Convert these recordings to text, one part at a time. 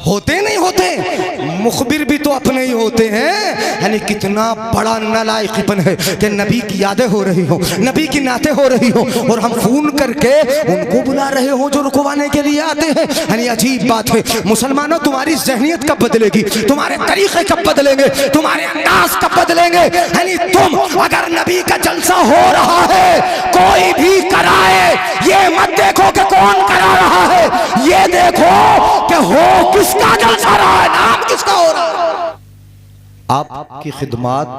होते नहीं होते, मुखबिर भी तो अपने ही होते हैं। यानी कितना बड़ा नालायकीपन है कि नबी की यादें हो रही हो, नबी की नातें हो रही हो, और हम फोन करके उनको बुला रहे हो जो रुकवाने के लिए आते हैं। यानी अजीब बात है। मुसलमानों, तुम्हारी ज़हनियत कब बदलेगी, तुम्हारे तरीके कब बदलेंगे, तुम्हारे अंदाज कब बदलेंगे। यानी तुम अगर नबी का जलसा हो रहा है, कोई भी कराए, ये मत देखो कि कौन करा रहा है, ये देखो कि हो किसका जलसा रहा है, नाम किसका हो रहा है। आपकी खिदमत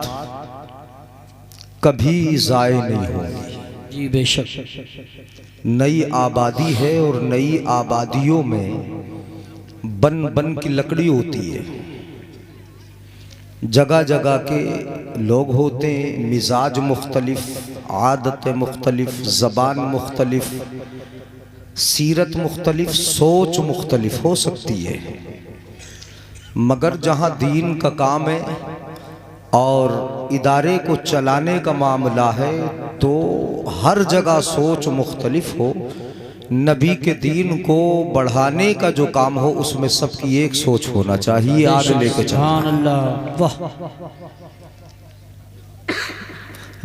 कभी ज़ाय नहीं होगी। जी बेशक। नई आबादी है और नई आबादियों में बन बन की लकड़ी होती है। जगह जगह के लोग होते हैं, मिजाज मुख्तलिफ, आदतें मुख्तलिफ, ज़बान मुख्तलिफ, सीरत मुख्तलिफ, सोच मुख्तलिफ हो सकती है। मगर जहाँ दीन का काम है और इदारे को चलाने का मामला है तो हर जगह सोच मुख्तलिफ हो। नबी के दीन को बढ़ाने का जो काम हो उसमें सबकी एक सोच होना चाहिए। आगे लेके चलना। वाह।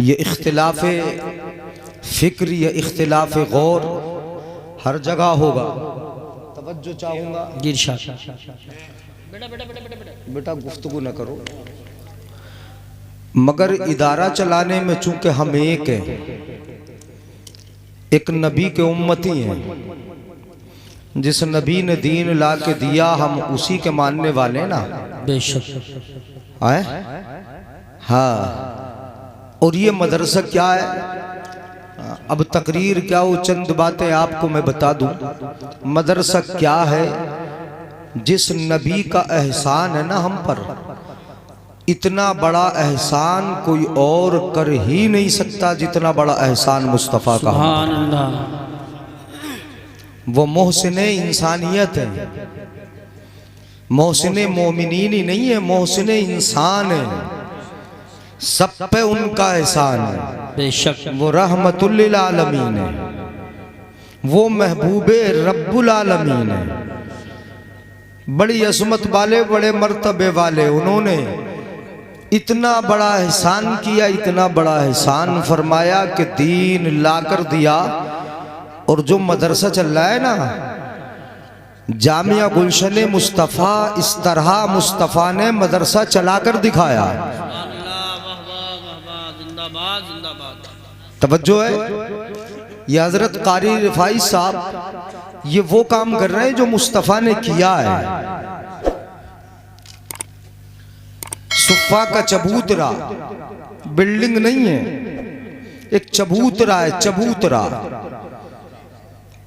ये इख्तिलाफ फिक्र या इख्तिलाफ गौर हर जगह होगा। तवज्जो चाहूँगा। बेटा गुफ्तगू न करो। मगर इदारा चलाने में चूंकि हम एक हैं, एक नबी के उम्मती हैं, जिस नबी ने दीन ला के दिया हम उसी के मानने वाले ना। बेशक। आए हाँ। और ये मदरसा क्या है, अब तकरीर क्या हो, चंद बातें आपको मैं बता दूं। मदरसा क्या है, जिस नबी का एहसान है ना हम पर, इतना बड़ा एहसान कोई और कर ही नहीं सकता जितना बड़ा एहसान मुस्तफ़ा का। वो मोहसिन इंसानियत है, मोहसिन मोमिनीन ही नहीं है, मोहसिन इंसान है। सब पे उनका एहसान है। बेशक। वो रहमतुल लिल आलमीन है, वो महबूबे रब्बुल आलमीन है, बड़ी अज़मत वाले, बड़े मर्तबे वाले। उन्होंने इतना बड़ा एहसान किया, इतना बड़ा एहसान फरमाया कि दीन लाकर दिया। और जो मदरसा चल रहा है ना, जामिया गुलशन मुस्तफ़ा, इस तरह मुस्तफ़ा ने मदरसा चलाकर दिखाया। तवज्जो है। ये हजरत कारी रिफाई साहब ये वो काम कर रहे हैं जो मुस्तफ़ा ने किया है। सुफ़ा का चबूतरा बिल्डिंग नहीं है, एक चबूतरा है, चबूतरा।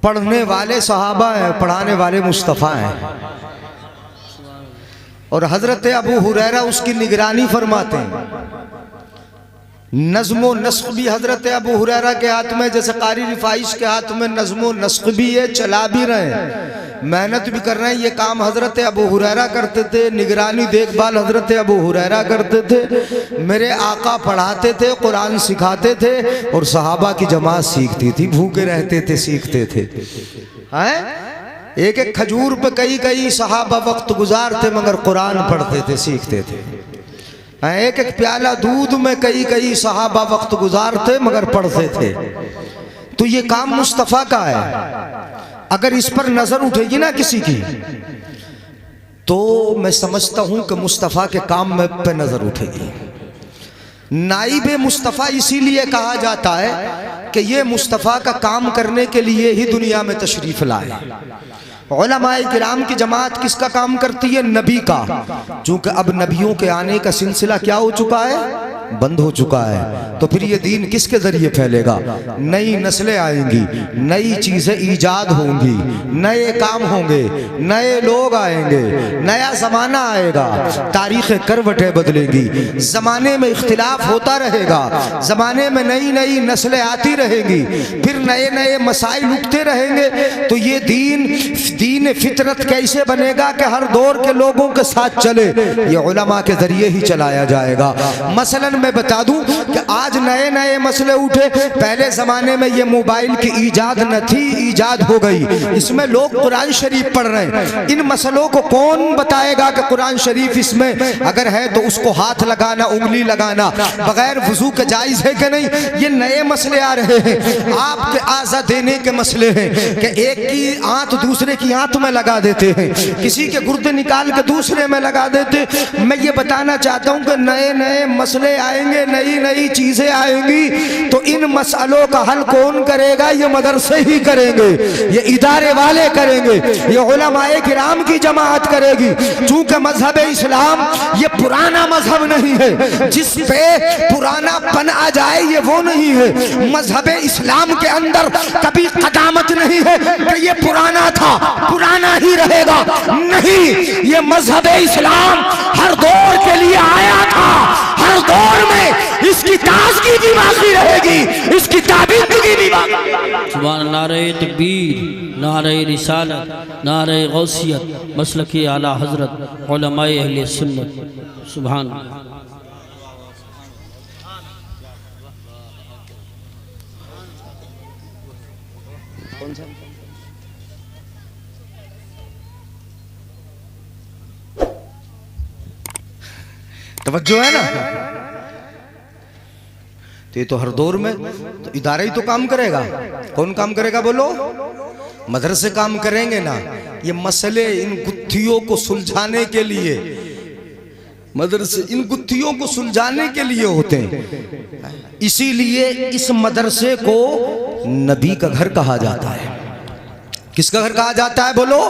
पढ़ने वाले सहाबा हैं, पढ़ाने वाले मुस्तफ़ा हैं। और हजरत अबू हुरैरा उसकी निगरानी फरमाते हैं। नज़्म व नस्ख़ भी हजरत अबू हुरैरा के हाथ में, जैसे कारी रिफाइश के हाथ में नज़्म व नस्ख़ भी है, चला भी रहे हैं, मेहनत भी कर रहे हैं। ये काम हजरत अबू हुरैरा करते थे, निगरानी देखभाल हजरत अबू हुरैरा करते थे। मेरे आका पढ़ाते थे, कुरान सिखाते थे और सहाबा की जमात सीखती थी। भूखे रहते थे, सीखते थे। हैं? एक एक खजूर पे कई कई सहाबा वक्त गुजारते, मगर कुरान पढ़ते थे, सीखते थे। एक एक प्याला दूध में कई कई सहाबा वक्त गुजारते, मगर पढ़ते थे। तो ये काम मुस्तफ़ा का है। अगर इस पर नजर उठेगी ना किसी की, तो मैं समझता हूं कि मुस्तफ़ा के काम में पे नजर उठेगी। नाइबे मुस्तफ़ा इसीलिए कहा जाता है कि ये मुस्तफ़ा का काम करने के लिए ही दुनिया में तशरीफ लाए। उलमाए किराम की जमात किसका काम करती है? नबी का। चूंकि अब नबियों के आने का सिलसिला क्या हो चुका है? बंद हो चुका है। तो फिर ये दीन किसके जरिए फैलेगा? नई नस्लें आएंगी, नई चीजें ईजाद होंगी, नए काम होंगे, नए लोग आएंगे, नया जमाना आएगा, तारीखें करवटें बदलेंगी, जमाने में इख्तिलाफ होता रहेगा, जमाने में नई नई नस्लें आती रहेंगी, फिर नए नए मसाइल उठते रहेंगे। तो ये दीन दीन फितरत कैसे बनेगा कि हर दौर के लोगों के साथ चले, ये उलमा के जरिए ही चलाया जाएगा। मसलन मैं बता दूं कि आज नए नए मसले उठे। पहले ज़माने में ये मोबाइल की ईजाद न थी, ईजाद हो गई। इसमें लोग कुरान शरीफ पढ़ रहे हैं। इन मसलों को कौन बताएगा कि कुरान शरीफ इसमें अगर है तो उसको हाथ लगाना, उंगली लगाना बगैर वजू के जायज़ है कि नहीं? ये नए मसले आ रहे हैं। आपके आज़ा देने के मसले हैं कि एक की आंत दूसरे की आंत में लगा देते हैं, किसी के गुर्दे निकाल के दूसरे में लगा देते। मैं ये बताना चाहता हूँ कि नए नए मसले आएंगे, नई नई चीज़ें आएंगी, तो इन मसलों का हल कौन करेगा? ये मदरसे ही करेंगे, ये इदारे वाले करेंगे, ये उलमाए किराम की जमात करेगी। चूँकि मजहब इस्लाम ये पुराना मजहब नहीं है, जिस पे पुरानापन आ जाए ये वो नहीं है। मजहब इस्लाम के अंदर कभी कदामत नहीं है कि ये पुराना था, पुराना ही रहेगा। नहीं, ये मजहब इस्लाम हर दौर के लिए आया था, हर दौर में इसकी ताज़गी भी बाकी रहेगी, इसकी ताबीदगी भी बाकी। सुभान नारे तकबीर, नारे रिसालत, नारे गौसियत, मसलकी आला हजरत उलमाए अहले सुन्नत। सुभान तवज्जो है ना? तो ये तो हर दौर में तो इदारा ही तो काम करेगा। कौन काम करेगा बोलो? मदरसे काम करेंगे ना। ये मसले इन गुत्थियों को सुलझाने के लिए, मदरसे इन गुत्थियों को सुलझाने के लिए होते हैं। इसीलिए इस मदरसे को नबी का घर कहा जाता है। किसका घर कहा जाता है बोलो?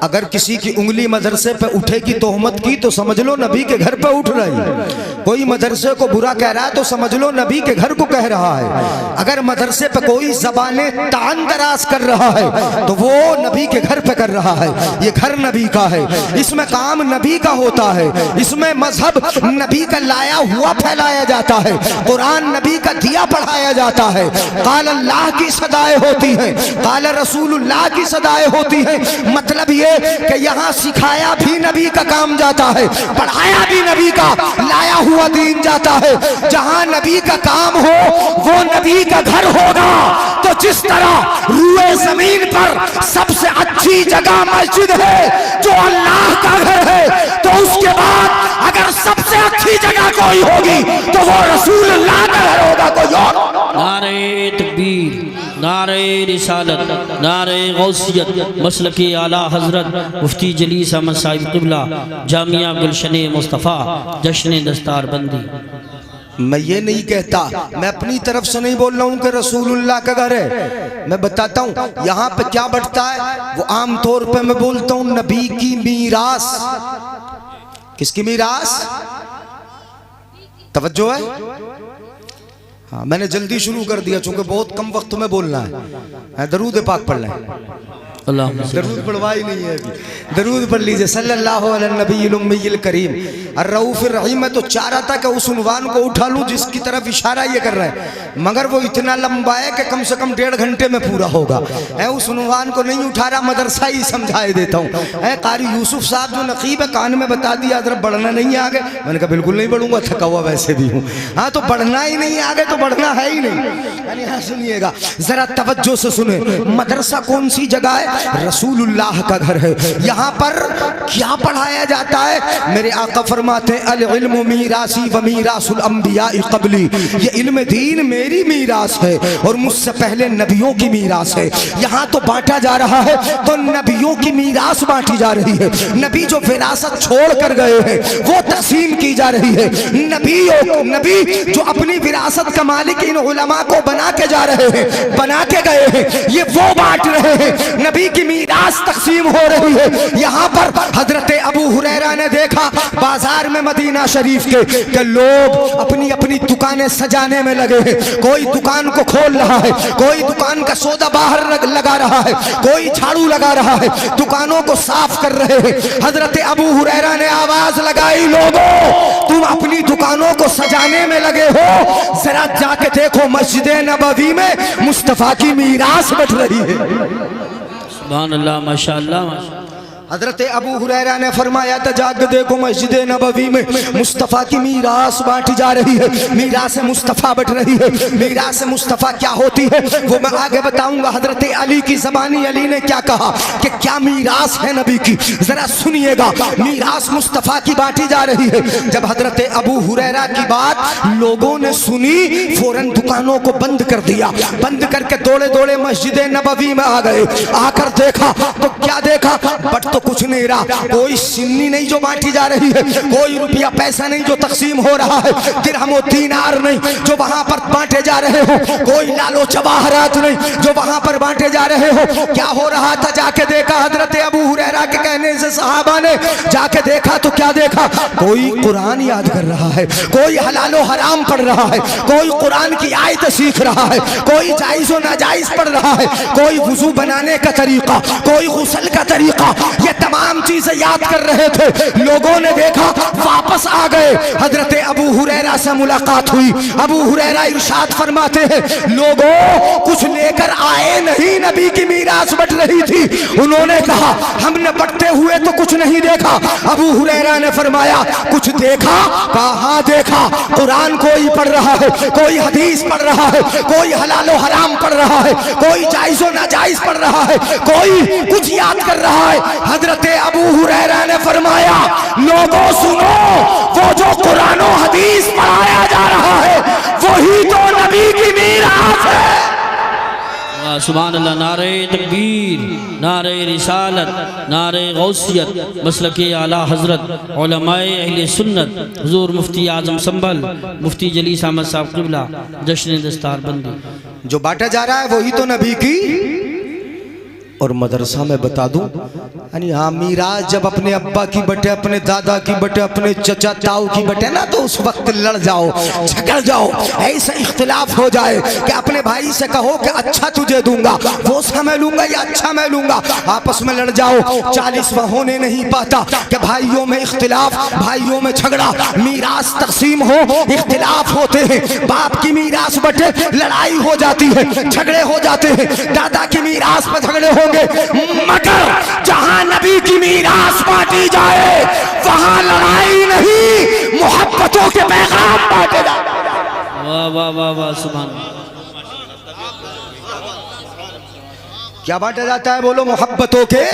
अगर किसी की उंगली मदरसे पे उठेगी तोहमत की तो समझ लो नबी के घर पे उठ रही। कोई मदरसे को बुरा कह रहा है तो समझ लो नबी के घर को कह रहा है। अगर मदरसे पे कोई ज़बाने तान दराज कर रहा है तो वो नबी के घर पे कर रहा है। ये घर नबी का है, इसमें काम नबी का होता है, इसमें मजहब नबी का लाया हुआ फैलाया जाता है, कुरान नबी का दिया पढ़ाया जाता है। काल अल्लाह की सदाएं होती हैं, काल रसूलुल्लाह की सदाएं होती हैं। मतलब ये कि यहाँ सिखाया भी नबी का काम जाता है, पढ़ाया भी नबी का लाया हुआ दीन जाता है। जहाँ नबी का काम हो वो नबी का घर होगा। तो जिस तरह रूए जमीन पर सबसे अच्छी जगह मस्जिद है जो अल्लाह का घर है, तो उसके बाद अगर सबसे अच्छी जगह कोई होगी तो वो रसूलुल्लाह का घर होगा, कोई और। नारे तकबीर, नारे रिसालत, नारे गौसियत, मसलकी आला हजरत मुफ्ती जलीस अहमद साहिब क़िबला, जामिया गुलशन मुस्तफ़ा, जश्न दस्तार बंदी। मैं ये नहीं कहता, मैं अपनी तरफ से नहीं बोल रहा हूँ कि रसूलुल्लाह का घर है। मैं बताता हूँ यहाँ पे क्या बढ़ता है। वो आम तौर पे मैं बोलता हूँ नबी की मीरास। किसकी मीरास? तवज्जो है? हाँ, मैंने जल्दी शुरू कर दिया चूंकि बहुत कम वक्त में बोलना है। दरूद पाक पढ़ लें। दरूद पढ़वाई नहीं है अभी, दरूद पढ़ लीजिए। सल्लल्लाहु अलैहि नबील उम्मील करीम अर्रऊफिर रहीम। मैं तो चाह रहा था कि उस उन्वान को उठा लूँ जिसकी तरफ इशारा ये कर रहा है, मगर वो इतना लंबा है कि कम से कम 1.5 घंटे में पूरा होगा। उस उन्वान को नहीं उठा रहा, मदरसा ही समझाए देता हूँ। कारी यूसुफ साहब जो नकीब है कान में बता दिया अगर बढ़ना नहीं आगे। मैंने कहा बिल्कुल नहीं बढ़ूंगा, थका हुआ वैसे भी हूँ। हाँ, तो बढ़ना ही नहीं आगे तो बढ़ना है ही नहीं। हाँ सुनिएगा जरा तवज्जो से सुने। मदरसा कौन सी जगह है? रसूलुल्लाह का घर है। यहाँ पर क्या पढ़ाया जाता है? मेरे आका फरमाते हैं अल इल्मु मीरासी व मीरासुल अंबिया क़ब्ली। ये इल्म दीन मेरी मीरास है और मुझसे पहले नबियों की मीरास है। यहाँ तो बांटा जा रहा है तो नबियों की मीरास बांटी जा रही है। नबी जो विरासत छोड़ कर गए हैं वो तकसीम की जा रही है। नबी जो अपनी विरासत का मालिक इन उलमा को बना के जा रहे हैं, बना के गए हैं, ये वो बांट रहे हैं। नबी की मीरास तकसीम हो रही है। यहाँ पर हजरत अबू हुरैरा ने देखा बाजार में मदीना शरीफ के लोग अपनी अपनी दुकानें सजाने में लगे हैं। कोई दुकान को खोल रहा है, कोई दुकान का सौदा बाहर लगा रहा है, कोई झाड़ू लगा रहा है, दुकानों को साफ कर रहे हैं। हजरत अबू हुरैरा ने आवाज लगाई, लोगों तुम अपनी दुकानों को सजाने में लगे हो, जरा जाके देखो मस्जिद नबवी में मुस्तफा की मीरास बट रही है। सुभान अल्लाह माशाअल्लाह माशाअल्लाह। हजरत अबू हुरैरा ने फरमाया था जाग देखो मस्जिद नबवी में मुस्तफ़ा की मीरास बांटी जा रही है, मीरास मुस्तफ़ा बट रही है। मीरास मुस्तफ़ा क्या होती है वो मैं आगे बताऊंगा। हजरत अली की ज़बानी अली ने क्या कहा कि क्या मीरास है नबी की, जरा सुनिएगा। मीरास मुस्तफ़ा की बांटी जा रही है। जब हजरत अबू हुरैरा की बात लोगों ने सुनी फौरन दुकानों को बंद कर दिया, बंद करके दौड़े दौड़े मस्जिद नबवी में आ गए। आकर देखा तो क्या देखा, बट तो कुछ नहीं रहा। कोई सिन्नी नहीं जो बांटी जा रही है, कोई रुपया पैसा नहीं जो तकसीम हो रहा है, दिरहम और दीनार नहीं जो वहां पर बांटे जा रहे हो, कोई लालो जवाहरात नहीं जो वहां पर बांटे जा रहे हो। क्या हो रहा था जाके देखा। हजरत अबू हुरैरा के कहने से सहाबा ने जाके देखा तो क्या देखा, कोई कुरान याद कर रहा है, कोई हलालो हराम पढ़ रहा है, कोई कुरान की आयत सीख रहा है, कोई जायज़ और नाजायज पढ़ रहा है, कोई वुजू बनाने का तरीका, कोई गुस्ल का तरीका, ये तमाम चीजें याद कर रहे थे। लोगों ने देखा वापस आ गए। हजरत अबू हुरैरा से मुलाकात हुई। अबू हुरैरा इरशाद फरमाते हैं लोगों कुछ लेकर आए नहीं, नबी की मीरास बट रही थी। उन्होंने कहा हमने बटते हुए तो कुछ नहीं देखा। अबू हुरैरा ने फरमाया कुछ देखा, कहाँ देखा। कुरान कोई पढ़ रहा है, कोई हदीस पढ़ रहा है, कोई हलालो हराम पढ़ रहा है, कोई जायज़ और नाजायज पढ़ रहा है, कोई कुछ याद कर रहा है। हजरत अबू हुरैरा ने फरमाया लोगों सुनो, वो जो कुरान और हदीस पढ़ाया जा रहा है वही तो नबी की मीरास है। सुभान अल्लाह। नारे तकबीर, नारे रिसालत, नारे गौसियत, मसलके आला हजरत उलमाए अहले सुन्नत हुजूर मुफ्ती आजम संभल मुफ्ती जलीस अहमद साहब क़िबला जश्न दस्तारबंदी। जो बांटा जा रहा है वही तो नबी की। और मदरसा में बता दूं यानी हाँ मीरास जब अपने अब्बा की बटे, अपने दादा की बटे, अपने चचा ताऊ की बटे ना तो उस वक्त लड़ जाओ, झगड़ जाओ, ऐसा इख्तिलाफ हो जाए कि अपने भाई से कहो कि अच्छा तुझे दूंगा, वो समय लूंगा या अच्छा मैं लूंगा, आपस में लड़ जाओ। 40वां होने नहीं पाता कि भाइयों में इख्तिलाफ, भाइयों में झगड़ा, मीरास तकसीम हो, इख्तिलाफ होते हैं। बाप की मीरास बटे लड़ाई हो जाती है, झगड़े हो जाते हैं, दादा की मीरास पर झगड़े हो, मगर जहां नबी की मीरास बांटी जाए वहां लड़ाई नहीं, मोहब्बतों के पैगाम बांटे जाते। वाह वाह वाह वाह सुभान। क्या बांटा जाता है बोलो, मोहब्बतों के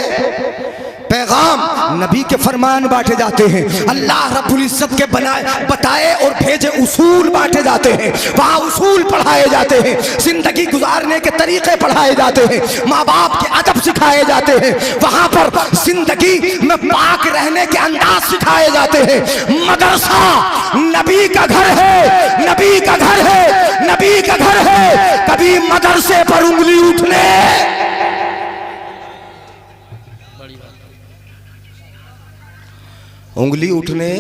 पैगाम, नबी के फरमान बांटे जाते हैं, अल्लाह रब्बुल इज्जत के बताए और भेजे उसूल बांटे जाते हैं, वहाँ उसूल पढ़ाए जाते हैं, जिंदगी गुजारने के तरीके पढ़ाए जाते हैं, माँ बाप के अदब सिखाए जाते हैं, वहाँ पर जिंदगी में पाक रहने के अंदाज सिखाए जाते हैं। मदरसा नबी का घर है, नबी का घर है, नबी का घर है। कभी मदरसे पर उंगली उठने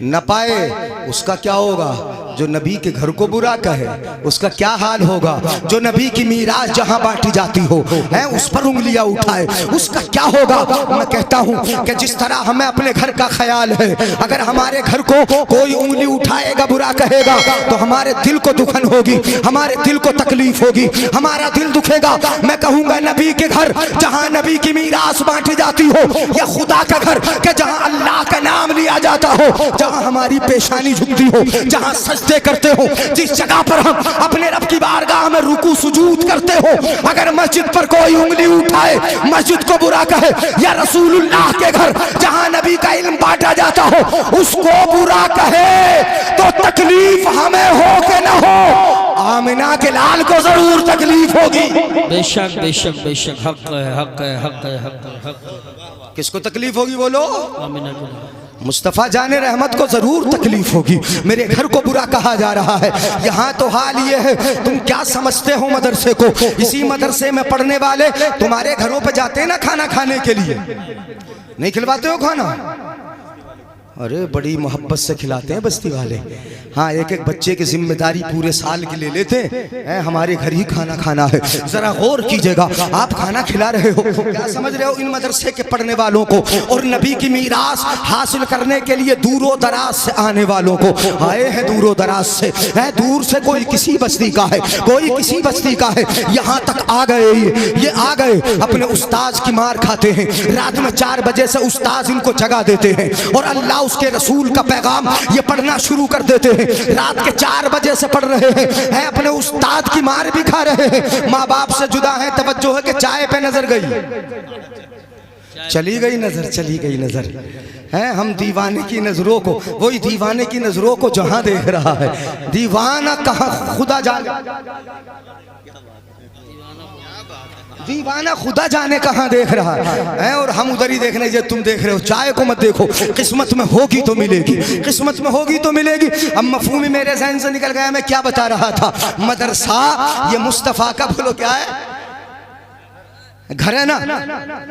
न पाए उसका क्या होगा। जो नबी के घर को बुरा कहे उसका क्या हाल होगा। जो नबी की मीरास जहां बांटी जाती हो है उस पर उंगलियां उठाए उसका क्या होगा। मैं कहता हूं कि जिस तरह हमें अपने घर का ख्याल है, अगर हमारे घर को कोई उंगली उठाएगा, बुरा कहेगा, तो हमारे दिल को दुखन होगी, हमारे दिल को तकलीफ होगी, हमारा दिल दुखेगा। मैं कहूंगा नबी के घर जहां नबी की मीरास बांटी जाती हो, या खुदा का घर कि जहां अल्लाह का नाम लिया जाता हो, जहां हमारी पेशानी झुकती हो, जहां सजदे करते हो, जिस जगह पर हम अपने रब की बारगाह में रुकू सुजूद करते हो, अगर मस्जिद पर कोई उंगली उठाए, मस्जिद को बुरा कहे, या रसूलुल्लाह के घर जहां नबी का इल्म बांटा जाता हो उसको बुरा कहे, तो तकलीफ हमें हो के न हो, आमिना के लाल को जरूर तकलीफ होगी। बेशक बेशक बेशक, हक है हक है हक है हक है हक। किसको तकलीफ होगी बोलो। आमिना के लाल मुस्तफ़ा जाने रहमत को जरूर तकलीफ होगी। मेरे घर को बुरा कहा जा रहा है। यहाँ तो हाल ये है, तुम क्या समझते हो मदरसे को। इसी मदरसे में पढ़ने वाले तुम्हारे घरों पे जाते हैं ना खाना खाने के लिए, नहीं खिलवाते हो खाना। अरे बड़ी मोहब्बत से खिलाते हैं बस्ती वाले। हाँ, एक एक बच्चे की जिम्मेदारी पूरे साल की ले लेते हैं। हमारे घर ही खाना खाना है, जरा गौर कीजिएगा। आप खाना खिला रहे हो, क्या समझ रहे हो इन मदरसे के पढ़ने वालों को और नबी की मीरास हासिल करने के लिए दूरों दराज से आने वालों को? आए हैं दूरों दराज से, है दूर से, कोई किसी बस्ती का है, कोई किसी बस्ती का है, यहाँ तक आ गए। ये आ गए, अपने उस्ताद की मार खाते हैं। रात में 4 बजे से उस्ताद इनको जगा देते हैं और अल्लाह उसके रसूल का पैगाम ये पढ़ना शुरू कर देते हैं। रात के 4 बजे से पढ़ रहे हैं, अपने उस्ताद की मार भी खा रहे हैं। माँ बाप से जुदा है, तवज्जो है कि चाय पे नजर गई, चली गई नजर, चली गई नजर है। हम दीवाने की नजरों को, वही दीवाने की नजरों को जहां देख रहा है, दीवाना कहाँ खुदा जाने, दीवाना खुदा जाने कहाँ देख रहा है। और हम उधर ही देख रहे हैं, तुम देख रहे हो। चाय को मत देखो, किस्मत में होगी तो मिलेगी, किस्मत में होगी तो मिलेगी। अब मफहूम मेरे ज़हन से निकल गया, मैं क्या बता रहा था। मदरसा ये मुस्तफ़ा का, बोलो क्या है, घर है ना।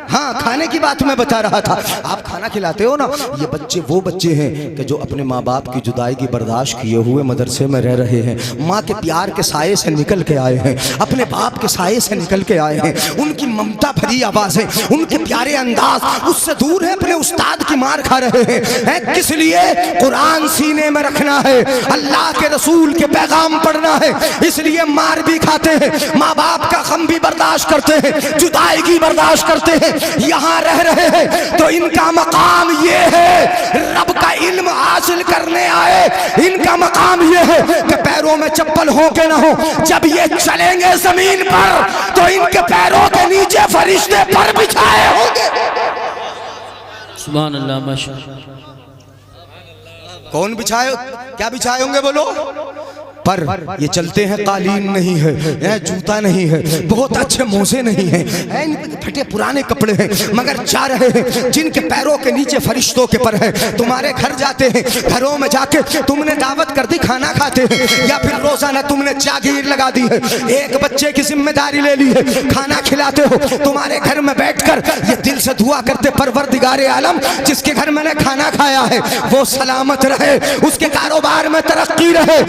हाँ, खाने की बात मैं बता रहा था। आप खाना खिलाते हो ना, ये बच्चे वो बच्चे हैं कि जो अपने माँ बाप की जुदाई की बर्दाश्त किए हुए मदरसे में रह रहे हैं। माँ के प्यार के साये से निकल के आए हैं, अपने बाप के साये से निकल के आए हैं। उनकी ममता भरी आवाज़ें, उनके प्यारे अंदाज उससे दूर है, अपने उस्ताद की मार खा रहे हैं। किस लिए? कुरान सीने में रखना है, अल्लाह के रसूल के पैगाम पढ़ना है, इसलिए मार भी खाते हैं, माँ बाप का गम भी बर्दाश्त करते हैं, जुदाई की बर्दाश्त करते हैं। यहाँ रह रहे हैं तो इनका मकाम ये है, रब का इल्म हासिल करने आए। इनका मकाम ये है कि पैरों में चप्पल हो के ना हो, जब ये चलेंगे जमीन पर तो इनके पैरों के नीचे फरिश्ते पर बिछाए होंगे। सुभान अल्लाह, माशाअल्लाह। कौन बिछाए, क्या बिछाए होंगे बोलो? पर ये चलते हैं, कालीन नहीं है, जूता नहीं है, बहुत अच्छे मोजे नहीं है, फटे पुराने कपड़े हैं, मगर जा रहे हैं जिनके पैरों के नीचे फरिश्तों के पर है। तुम्हारे घर जाते हैं, घरों में जाके तुमने दावत कर दी, खाना खाते हैं, या फिर रोजाना तुमने जागीर लगा दी है, एक बच्चे की जिम्मेदारी ले ली है, खाना खिलाते हो। तुम्हारे घर में बैठकर ये दिल से दुआ करते, परवरदिगारे आलम जिसके घर मैंने खाना खाया है वो सलामत रहे, उसके कारोबार में तरक्की रहे।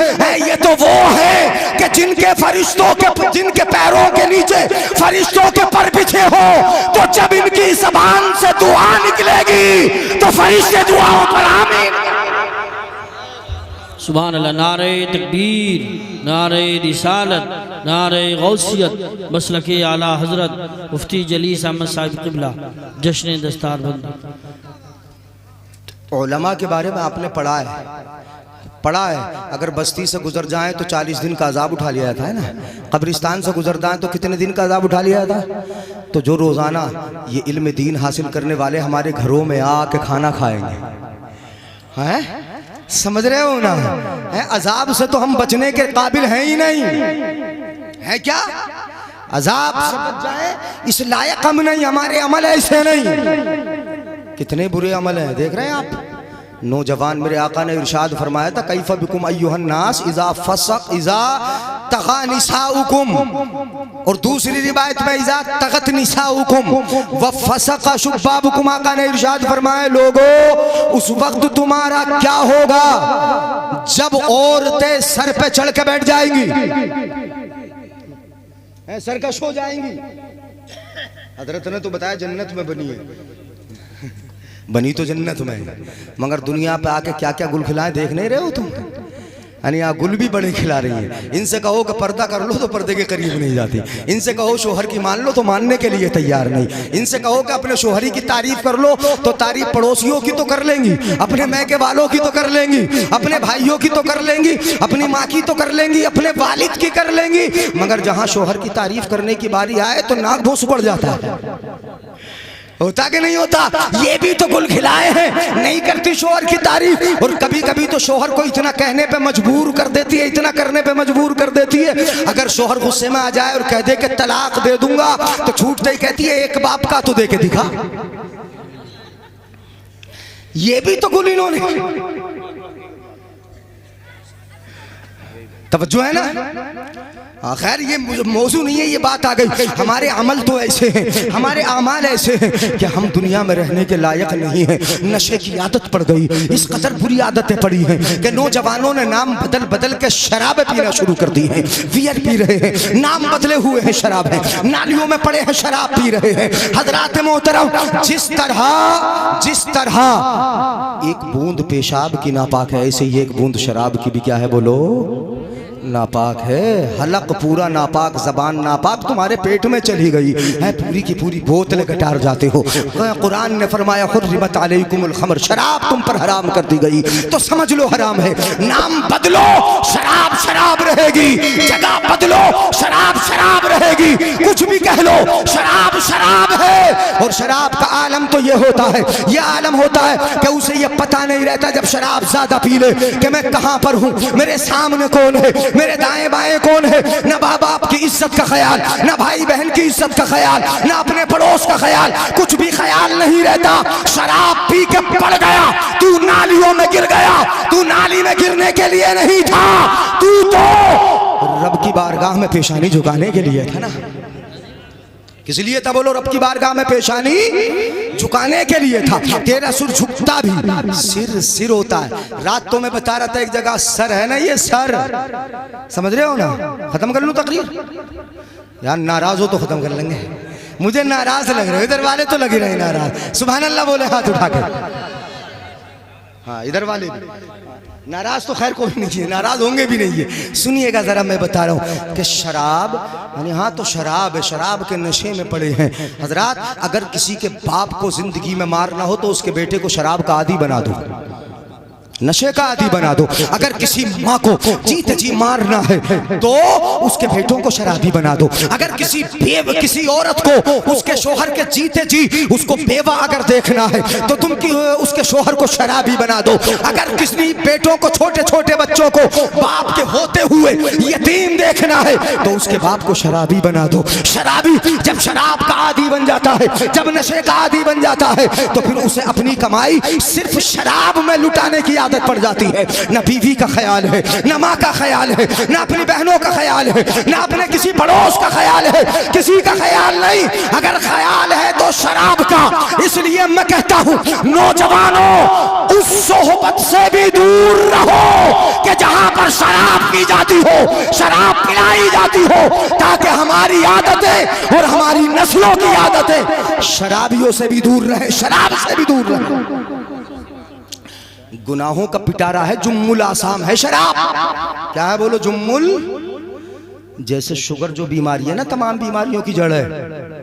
ये तो वो है कि जिनके फरिश्तों के, जिनके पैरों के नीचे फरिश्तों के पर बिछे हो, तो जब इनकी ज़बान से दुआ निकलेगी तो फरिश्ते दुआओं पर आमीन। सुभान अल्लाह। नारे तकबीर, नारे रिसालत, नारे गौसियत, मसलके आला हजरत मुफ्ती जलीस अहमद साहिब क़िबला, जश्न दस्तारबंदी। उलमा के बारे में आपने पढ़ा है, अगर बस्ती से गुजर जाएं तो 40 दिन का अजाब उठा लिया था, है ना। कब्रिस्तान से गुजर जाएं तो कितने दिन का अजाब उठा लिया था। तो जो रोज़ाना ये इल्म दीन हासिल करने वाले हमारे घरों में आके खाना खाएंगे, हैं, समझ रहे हो ना, है अजाब से तो हम बचने के काबिल हैं ही नहीं, है क्या? अजाब से बच जाए इस लायक हम नहीं, हमारे अमल ऐसे नहीं। कितने बुरे अमल हैं, देख रहे हैं आप। नौजवान, मेरे आका ने इरशाद फरमाया था, कैफ़ बिकुम अय्युहन नास इज़ा फसक इज़ा तग़ा निसाउकुम, और दूसरी रिवायत में इज़ा तग़त निसाउकुम व फसक शुब्बाबुकुम। आका ने इरशाद फरमाया, लोगों उस वक्त तुम्हारा क्या होगा जब औरतें सर पे चढ़ के बैठ जाएंगी, सरकश हो जाएंगी। हजरत ने तो बताया जन्नत में बनी है, बनी तो जन्नत में, मगर दुनिया पे आके क्या क्या गुल खिलाए देख नहीं रहे हो तुम। यानी यहाँ गुल भी बड़े खिला रही है। इनसे कहो कि पर्दा कर लो तो पर्दे के करीब नहीं जाती, इनसे कहो शोहर की मान लो तो मानने के लिए तैयार नहीं, इनसे कहो कि अपने शोहरी की तारीफ कर लो तो तारीफ पड़ोसियों की तो कर लेंगी, अपने मैके वालों की तो कर लेंगी, अपने भाइयों की तो कर लेंगी, अपनी माँ की तो कर लेंगी, अपने वालिद की कर लेंगी, मगर जहाँ शोहर की तारीफ करने की बारी आए तो नाक भूस पड़ जाता है। होता कि नहीं होता? ये भी तो गुल खिलाए हैं, नहीं करती शोहर की तारीफ। और कभी कभी तो शोहर को इतना कहने पे मजबूर कर देती है, इतना करने पे मजबूर कर देती है, अगर शोहर गुस्से में आ जाए और कह दे कि तलाक दे दूंगा तो छूटते ही कहती है, एक बाप का तो दे के दिखा। ये भी तो गुल इन्होंने। तवज्जो है ना। खैर ये मौजू नहीं है, ये बात आ गई। हमारे अमल तो ऐसे हैं, हमारे अमाल ऐसे हैं कि हम दुनिया में रहने के लायक नहीं हैं। नशे की आदत पड़ गई, इस कदर बुरी आदतें पड़ी हैं कि नौजवानों ने नाम बदल बदल के शराबें पीना शुरू कर दी हैं। बियर पी रहे हैं, नाम बदले हुए हैं शराब है, नालियों में पड़े हैं शराब पी रहे हैं। हजरात मोहतरम, जिस तरह एक बूंद पेशाब की नापाक है, ऐसे ही एक बूंद शराब की भी क्या है बोलो, नापाक है। हलक पूरा नापाक, जबान नापाक, तुम्हारे पेट में चली गई है, पूरी की पूरी बोतल गटार जाते हो। कुरान ने फरमाया हुर्रिमत अलैकुमुल खमर, शराब तुम पर हराम कर दी गई, तो समझ लो हराम है। नाम बदलो, शराब शराब रहेगी, जगह बदलो, शराब शराब रहेगी, कुछ भी कह लो, शराब शराब है। और शराब का आलम तो ये होता है, ये आलम होता है कि उसे ये पता नहीं रहता जब शराब ज्यादा पी ले कि मैं कहां पर हूं, मेरे सामने कौन है, मेरे दाएं बाएं कौन है। ना माँ बाप की इज्जत का ख्याल, ना भाई बहन की इज्जत का ख्याल, ना अपने पड़ोस का ख्याल, कुछ भी ख्याल नहीं रहता। शराब पी के पड़ गया, तू नालियों में गिर गया। तू नाली में गिरने के लिए नहीं था, तू तो रब की बारगाह में पेशानी झुकाने के लिए था ना। किस लिए था बोलो, रब की बारगाह में पेशानी झुकाने के लिए था। तेरा सिर झुकता भी, सिर होता है। रात तो मैं बता रहा था एक जगह सर है ना, ये सर समझ रहे हो ना। खत्म कर लूं तकरीर यार, नाराज हो तो खत्म कर लेंगे। मुझे नाराज लग रहे हो, इधर वाले तो लग ही रहे नाराज। सुभान अल्लाह बोले हाथ उठा कर। हाँ इधर वाले नाराज तो खैर कोई नहीं है, नाराज होंगे भी नहीं है। सुनिएगा जरा, मैं बता रहा हूँ कि शराब यानी हाँ तो शराब है, शराब के नशे में पड़े हैं। हजरात, अगर किसी के बाप को जिंदगी में मारना हो तो उसके बेटे को शराब का आदी बना दो, नशे का आदी बना दो। अगर किसी माँ को जीते जी मारना है तो उसके बेटों को शराबी बना दो। अगर किसी औरत को उसके शोहर के जीते जी उसको बेवा अगर देखना है तो तुम उसके शोहर को शराबी बना दो। अगर किसी बेटों को, छोटे छोटे बच्चों को बाप के होते हुए यतीम देखना है तो उसके बाप को शराबी बना दो। शराबी जब शराब का आदी बन जाता है, जब नशे का आदी बन जाता है तो फिर उसे अपनी कमाई सिर्फ शराब में लुटाने की आदत पड़ जाती है। न बीवी का ख्याल है, न माँ का ख्याल है, न अपनी बहनों का ख्याल है, न अपने किसी पड़ोस का ख्याल है, किसी का ख्याल नहीं। अगर ख्याल है तो शराब का। इसलिए मैं कहता हूँ नौजवानों, उस सोहबत से भी दूर रहो कि जहां पर शराब पी जाती हो, शराब पिलाई जाती हो, ताकि हमारी आदतें और हमारी नस्लों की आदतें शराबियों से भी दूर रहे, शराब से भी दूर रहे। गुनाहों का पिटारा है, जुम्मुल आसाम है शराब। क्या है बोलो, जुम्मुल। जैसे शुगर जो बीमारी है ना, तमाम बीमारियों की जड़ है।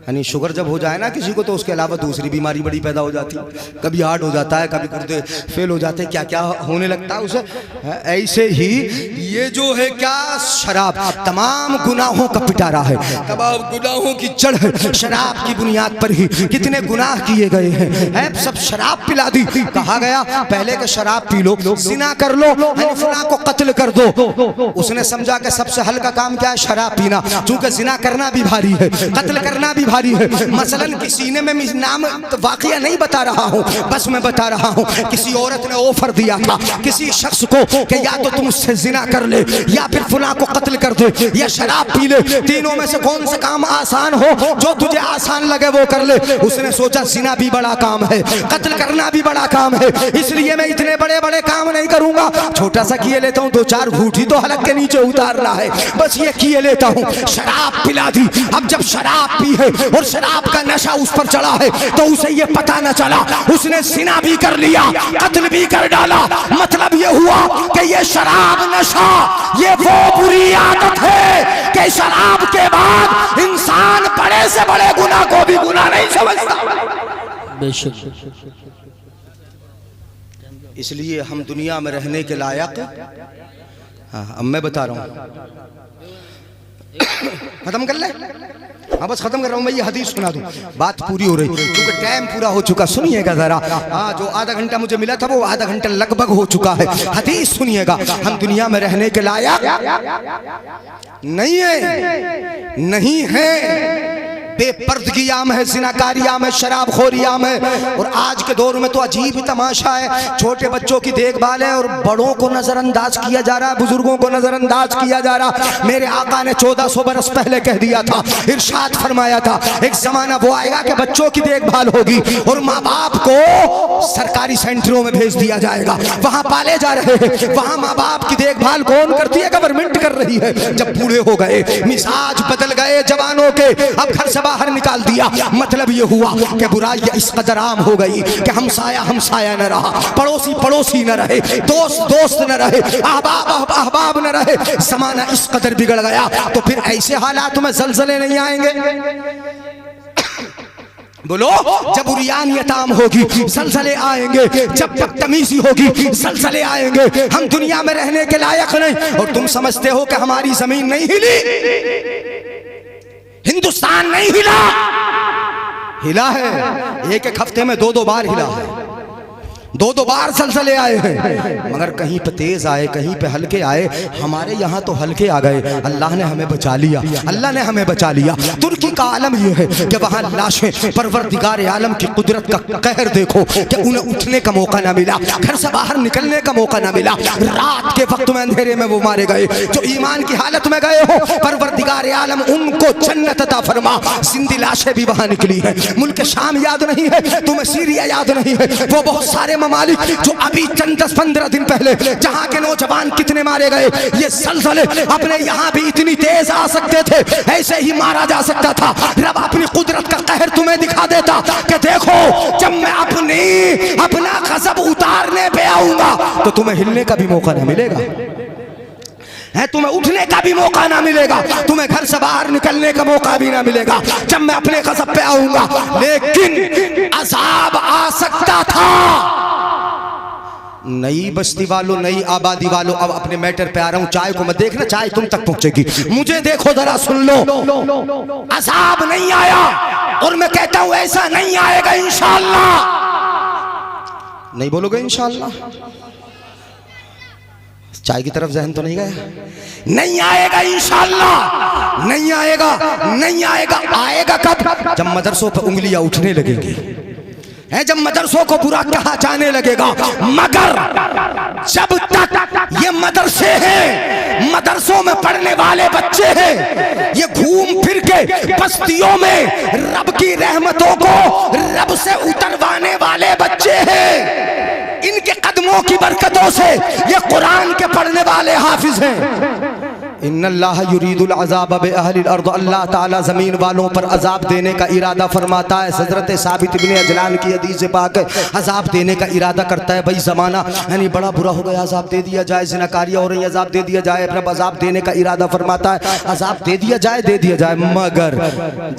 यानी शुगर जब हो जाए ना किसी को तो उसके अलावा दूसरी बीमारी बड़ी पैदा हो जाती है। कभी हार्ट हो जाता है, कभी गुर्दे फेल हो जाते हैं, क्या क्या होने लगता है उसे। ऐसे ही ये जो है क्या, शराब तमाम गुनाहों का पिटारा है, तमाम गुनाहों की जड़ है। शराब की बुनियाद पर ही कितने गुनाह किए गए हैं। सब शराब पिला दी। कहा गया पहले के शराब पी लो, जिना कर लो, फलां को कत्ल कर दो। उसने समझा कि सबसे हल्का काम क्या है, शराब पीना। चूंकि जिना करना भी भारी है, कत्ल करना भी भारी है। मसलन किसी ने, मैं नाम तो वाकया नहीं बता रहा हूँ, बस मैं बता रहा हूँ, किसी औरत ने ऑफर दिया था किसी शख्स को कि या तो तुम उससे जिना कर ले, या फिर फलां को कत्ल कर दे, या शराब पी ले। तीनों में से कौन सा काम आसान हो, जो तुझे आसान लगे वो कर ले। उसने सोचा जिना भी बड़ा काम है, कत्ल करना भी बड़ा काम है, इसलिए मैं इतने बड़े बड़े काम नहीं करूंगा, छोटा सा किए लेता हूँ। 2-4 घूंटी तो हलक के नीचे उतारना है, बस ये किए लेता हूँ। शराब पिला दी। अब जब शराब पी है और शराब का नशा उस पर चढ़ा है तो उसे ये पता न चला, उसने जिना भी कर लिया, कत्ल भी कर डाला। मतलब ये हुआ कि ये शराब नशा ये वो बुरी आदत है कि शराब के बाद इंसान बड़े से बड़े गुनाह को भी गुनाह नहीं समझता। बेशक। इसलिए हम दुनिया में रहने के लायक। हाँ अब मैं बता रहा हूँ, खत्म कर ले। हाँ बस खत्म कर रहा हूँ मैं, ये हदीस सुना दूँ, बात पूरी हो रही क्योंकि टाइम पूरा हो चुका। सुनिएगा जरा। हाँ जो आधा घंटा मुझे मिला था वो आधा घंटा लगभग हो चुका है। हदीस सुनिएगा। हम दुनिया में रहने के लायक नहीं है, नहीं है, बेपर्दगी आम है, जिनाकारी आम है, शराबखोरी आम है। और आज के दौर में तो अजीब ही तमाशा है, छोटे बच्चों की देखभाल है और बड़ों को नजरअंदाज किया जा रहा है, बुजुर्गों को नजरअंदाज किया जा रहा। मेरे आका ने 1400 बरस पहले कह दिया था, इरशाद फरमाया था, एक जमाना वो आएगा कि बच्चों की देखभाल होगी और माँ बाप को सरकारी सेंटरों में भेज दिया जाएगा, वहां पाले जा रहे हैं। वहां माँ बाप की देखभाल कौन करती है? गवर्नमेंट कर रही है। जब बूढ़े हो गए, मिजाज बदल गए जवानों के, अब घर से बाहर निकाल दिया। मतलब ये हुआ कि बुराई इस कदर आम हो गई कि हमसाया हमसाया न रहा, पड़ोसी पड़ोसी न रहे, दोस्त दोस्त न रहे, अहबाब अहबाब न रहे। जमाना इस कदर बिगड़ गया, तो फिर ऐसे हालात में ज़लज़ले नहीं आएंगे? बोलो, जब उरियानियत आम होगी ज़लज़ले आएंगे, जब बदतमीजी होगी ज़लज़ले आएंगे। हम दुनिया में रहने के लायक नहीं। और तुम समझते हो कि हमारी जमीन नहीं हिली, हिंदुस्तान नहीं हिला? हिला है, एक एक हफ्ते में 2-2 बार हिला है, 2-2 बार ज़लज़ले आए हैं। मगर कहीं पे तेज आए, कहीं पे हल्के आए। हमारे यहाँ तो हल्के आ गए, अल्लाह ने हमें बचा लिया, अल्लाह ने हमें बचा लिया। तुर्की का आलम यह है कि वहाँ लाशें, परवरदिगार आलम की कुदरत का कहर देखो कि उन्हें उठने का मौका ना मिला, घर से बाहर निकलने का मौका ना मिला। रात के वक्त में अंधेरे में वो मारे गए। जो ईमान की हालत में गए हो, परवरदिगार आलम उनको जन्नत अता फरमा। जिंदी लाशें भी वहाँ निकली है। मुल्क शाम याद नहीं है तुम्हें, सीरिया याद नहीं है, वो बहुत सारे ममालिक जो अभी चंद 10-15 दिन पहले जहां के नौजवान कितने मारे गए। ये ज़लज़ले अपने यहाँ भी इतनी तेज आ सकते थे, ऐसे ही मारा जा सकता था। रब अपनी कुदरत का कहर तुम्हें दिखा देता कि देखो, जब मैं अपना गज़ब उतारने पे आऊंगा तो तुम्हें हिलने का भी मौका नहीं मिलेगा है, तुम्हें उठने का भी मौका ना मिलेगा, तुम्हें घर से बाहर निकलने का मौका भी ना मिलेगा जब मैं अपने गज़ब पे आऊंगा। लेकिन अज़ाब आ सकता था। नई बस्ती वालों, नई आबादी वालों, अब अपने मैटर पे आ रहा हूं। चाय को मत देखना, चाय तुम तक पहुंचेगी, मुझे देखो जरा, सुन लो। अज़ाब नहीं आया और मैं कहता हूं ऐसा नहीं आएगा इंशाअल्लाह। नहीं बोलोगे इंशाअल्लाह? चाय की तरफ जहन तो नहीं गया? नहीं आएगा इंशाअल्लाह, नहीं आएगा, नहीं आएगा। आएगा कब? जब मदरसों पर उंगलियां उठने लगेंगी, है जब मदरसों को बुरा कहा जाने लगेगा। मगर जब तक ये मदरसे हैं, मदरसों में पढ़ने वाले बच्चे हैं, ये घूम फिर के बस्तियों में रब की रहमतों को रब से उतरवाने वाले बच्चे हैं। इनके कदमों की बरकतों से ये कुरान के पढ़ने वाले हाफिज हैं। इन्नल्लाह युरीदुल अज़ाब बि अहलिल अर्द, अल्लाह ताला ज़मीन वालों पर अज़ाब देने का इरादा फरमाता है। हज़रत साबित इब्न अजलान की हदीस पाक है, अज़ाब देने का इरादा करता है। भाई ज़माना यानी बड़ा बुरा हो गया, अज़ाब दे दिया जाए, ज़िनाकारियाँ हो रही, अज़ाब दे दिया जाए। रब अज़ाब देने का इरादा फरमाता है, अज़ाब दे दिया जाए, दे दिया जाए। मगर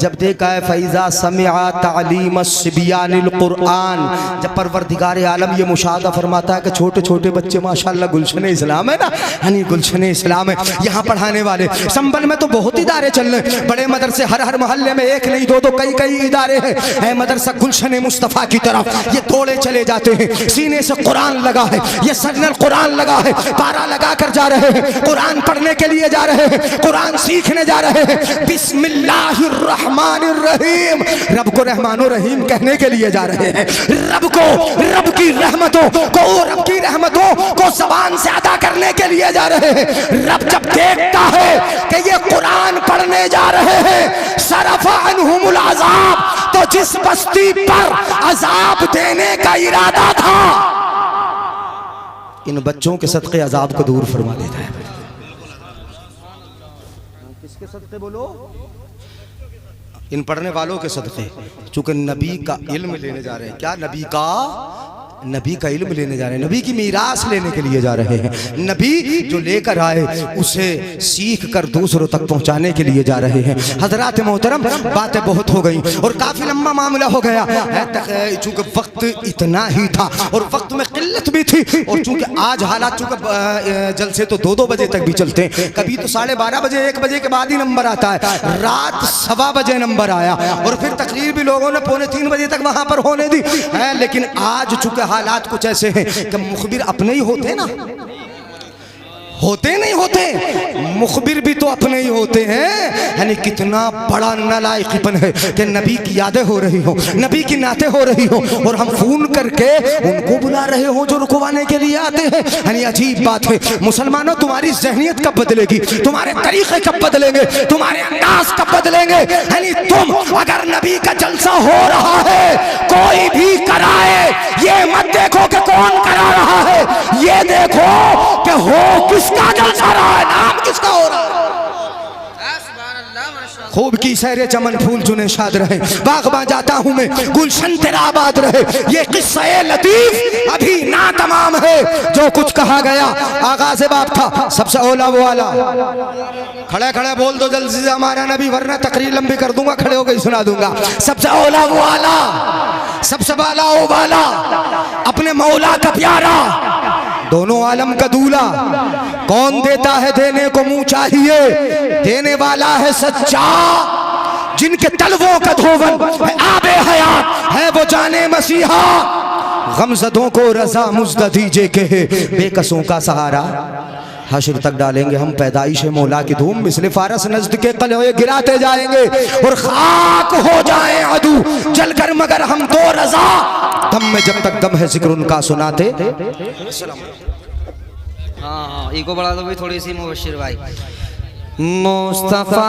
जब देखा है फ़ैज़ा समिअ तालीम सिबियानिल कुरान, जब परवरदिगार आलम ये मुशाहदा फरमाता है कि छोटे छोटे बच्चे माशाअल्लाह, गुलशन इस्लाम है ना, यानी गुलशन इस्लाम है, यहाँ पढ़ाने वाले। संबल में तो बहुत इदारे चल रहे, बड़े मदरसे हर मोहल्ले में, एक नहीं 2-2 कई इदारे हैं। मदरसा गुलशन मुस्तफ़ा की तरफ ये दौड़े चले जाते हैं, सीने से कुरान लगा है, ये सरनल कुरान लगा है, पारा लगा कर जा रहे हैं, कुरान पढ़ने के लिए जा रहे हैं, कुरान सीखने जा रहे हैं। बिस्मिल्लाहिर रहमानिर रहीम, रब को रहमानो रहीम कहने के लिए जा रहे हैं। रब को, रब की रहमतों को, रब की रहमतों को ज़बान से अदा करने के लिए जा रहे हैं। रब जब देखता है कि ये कुरान पढ़ने जा रहे हैं, सरफ़ा अन्हुमुल अज़ाब, तो जिस बस्ती पर अज़ाब देने का इरादा था, इन बच्चों के सदक़े अज़ाब को दूर फरमा देता है। किसके सदक़े बोलो? इन पढ़ने वालों के सदक़े। चूंकि नबी का इल्म लेने जा रहे हैं। क्या? नबी का इल्म लेने जा रहे हैं, नबी की मीरास लेने के लिए जा रहे हैं। नबी जो लेकर आए उसे सीख कर दूसरों तक पहुंचाने के लिए जा रहे हैं। हजरात मोहतरम, बातें बहुत हो गई और काफ़ी लंबा मामला हो गया। चूँकि वक्त इतना ही था और वक्त में किल्लत भी थी, और चूँकि आज हालात, चूँकि जलसे तो 2-2 बजे तक भी चलते हैं, कभी तो 12:30 बजे 1 बजे के बाद ही नंबर आता है। रात 1:15 बजे नंबर आया और फिर तकरीर भी लोगों ने 2:45 बजे तक वहाँ पर होने दी है। लेकिन आज चूँकि हालात कुछ ऐसे हैं कि मुखबिर अपने ही होते ना, होते नहीं होते, मुखबिर भी तो अपने ही होते हैं। यानी कितना बड़ा नालायकीपन है कि नबी की यादें हो रही हो, नबी की नातें हो रही हो, और हम फोन करके उनको बुला रहे हो जो रुकवाने के लिए आते हैं। यानी अजीब बात है। मुसलमानों, तुम्हारी जहनियत कब बदलेगी, तुम्हारे तरीके कब बदलेंगे, तुम्हारे अंदाज कब बदलेंगे। यानी तुम अगर नबी का जलसा हो रहा है, कोई भी कराए, ये मत देखो कि कौन करा रहा है, ये देखो कि हो किसका जलसा रहा है, नाम किसका हो रहा है। खूब की सैरे चमन फूल चुने शाद रहे, बागबां जाता हूँ मैं, गुलशन तेरा आबाद रहे। ये किस्सा लतीफ अभी ना तमाम है। जो कुछ कहा गया आगाज़ बाप था, सबसे औला वो वाला। खड़े खड़े बोल दो जल्दी से हमारा नबी, वरना तकरीर लंबी कर दूंगा, खड़े होकर सुना दूंगा। सबसे औला वो वाला, सबसे बाला वो वाला, अपने मौला का प्यारा, दोनों आलम का दूल्हा। कौन देता है देने को मुंह चाहिए, देने वाला है सच्चा। जिनके तलवों का धोवन है आबे हयात, है वो जाने मसीहा। गमज़दों को रजा मुज़्द दीजे के है बेकसों का सहारा। हश्र तक डालेंगे हम पैदाइश मौला की धूम, मिसले फारस नज़्द के कलवे गिराते जाएंगे और खाक हो जाए अदू जलकर, मगर हम तो रजा। दम में जब तक दम है जिक्र उनका सुनाते। हाँ, इको बढ़ा दो भाई थोड़ी सी, मुबशिर भाई। मुस्तफा